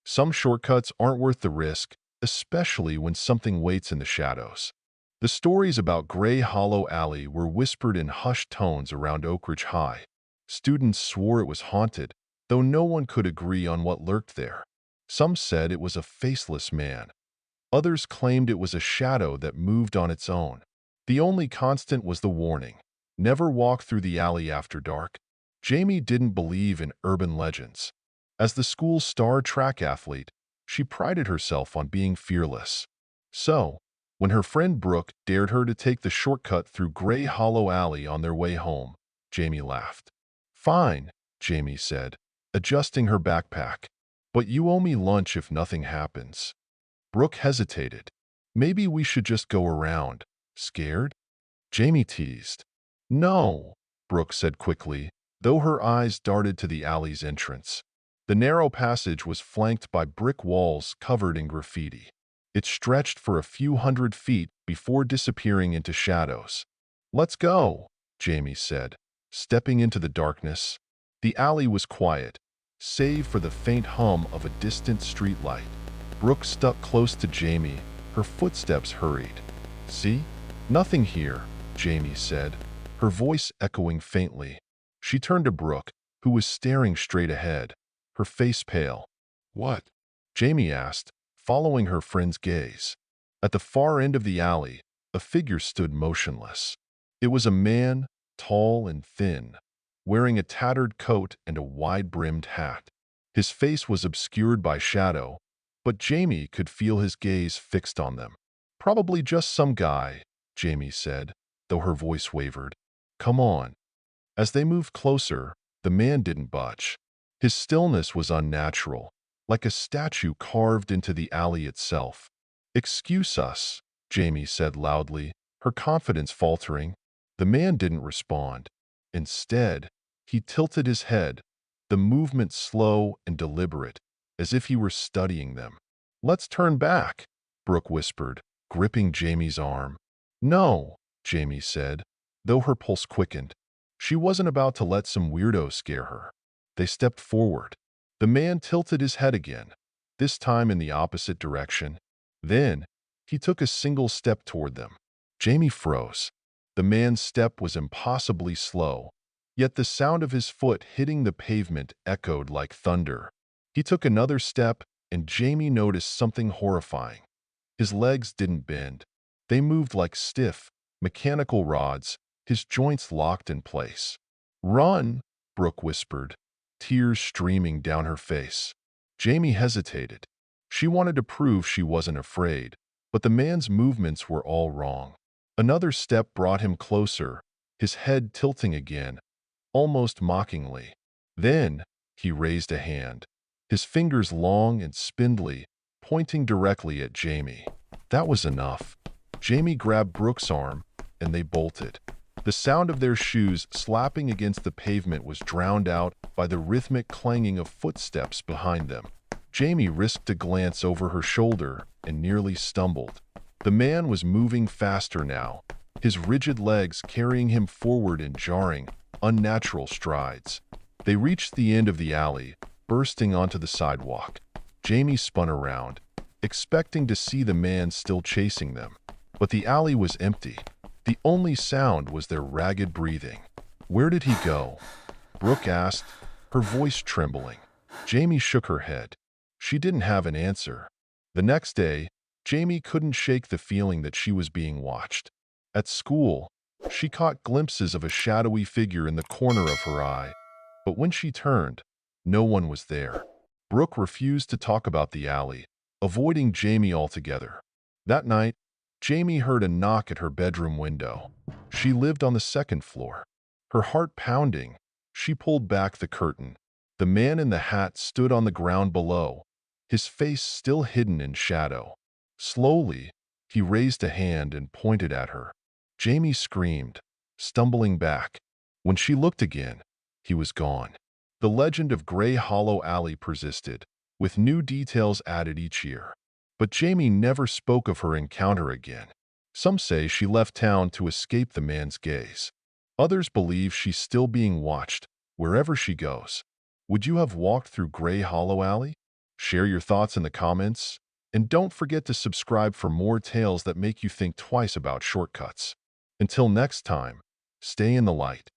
Some shortcuts aren't worth the risk, especially when something waits in the shadows. The stories about Gray Hollow Alley were whispered in hushed tones around Oak Ridge High. Students swore it was haunted, though no one could agree on what lurked there. Some said it was a faceless man. Others claimed it was a shadow that moved on its own. The only constant was the warning: never walk through the alley after dark. Jamie didn't believe in urban legends. As the school's star track athlete, she prided herself on being fearless. So, when her friend Brooke dared her to take the shortcut through Gray Hollow Alley on their way home, Jamie laughed. "Fine," Jamie said, adjusting her backpack. "But you owe me lunch if nothing happens." Brooke hesitated. "Maybe we should just go around." "Scared?" Jamie teased. "No," Brooke said quickly, though her eyes darted to the alley's entrance. The narrow passage was flanked by brick walls covered in graffiti. It stretched for a few hundred feet before disappearing into shadows. "Let's go," Jamie said, stepping into the darkness. The alley was quiet, save for the faint hum of a distant streetlight. Brooke stuck close to Jamie, her footsteps hurried. "See? Nothing here," Jamie said, her voice echoing faintly. She turned to Brooke, who was staring straight ahead, her face pale. "What?" Jamie asked, following her friend's gaze. At the far end of the alley, a figure stood motionless. It was a man, tall and thin, wearing a tattered coat and a wide-brimmed hat. His face was obscured by shadow, but Jamie could feel his gaze fixed on them. "Probably just some guy," Jamie said, though her voice wavered. "Come on." As they moved closer, the man didn't budge. His stillness was unnatural, like a statue carved into the alley itself. "Excuse us," Jamie said loudly, her confidence faltering. The man didn't respond. Instead, he tilted his head, the movement slow and deliberate, as if he were studying them. "Let's turn back," Brooke whispered, gripping Jamie's arm. "No," Jamie said, though her pulse quickened. She wasn't about to let some weirdo scare her. They stepped forward. The man tilted his head again, this time in the opposite direction. Then, he took a single step toward them. Jamie froze. The man's step was impossibly slow, yet the sound of his foot hitting the pavement echoed like thunder. He took another step, and Jamie noticed something horrifying. His legs didn't bend. They moved like stiff, mechanical rods, his joints locked in place. "Run," Brooke whispered, tears streaming down her face. Jamie hesitated. She wanted to prove she wasn't afraid, but the man's movements were all wrong. Another step brought him closer, his head tilting again, almost mockingly. Then, he raised a hand, his fingers long and spindly, pointing directly at Jamie. That was enough. Jamie grabbed Brooke's arm, and they bolted. The sound of their shoes slapping against the pavement was drowned out by the rhythmic clanging of footsteps behind them. Jamie risked a glance over her shoulder and nearly stumbled. The man was moving faster now, his rigid legs carrying him forward in jarring, unnatural strides. They reached the end of the alley, bursting onto the sidewalk. Jamie spun around, expecting to see the man still chasing them. But the alley was empty. The only sound was their ragged breathing. "Where did he go?" Brooke asked, her voice trembling. Jamie shook her head. She didn't have an answer. The next day, Jamie couldn't shake the feeling that she was being watched. At school, she caught glimpses of a shadowy figure in the corner of her eye, but when she turned, no one was there. Brooke refused to talk about the alley, avoiding Jamie altogether. That night, Jamie heard a knock at her bedroom window. She lived on the second floor. Her heart pounding, she pulled back the curtain. The man in the hat stood on the ground below, his face still hidden in shadow. Slowly, he raised a hand and pointed at her. Jamie screamed, stumbling back. When she looked again, he was gone. The legend of Gray Hollow Alley persisted, with new details added each year. But Jamie never spoke of her encounter again. Some say she left town to escape the man's gaze. Others believe she's still being watched, wherever she goes. Would you have walked through Gray Hollow Alley? Share your thoughts in the comments, and don't forget to subscribe for more tales that make you think twice about shortcuts. Until next time, stay in the light.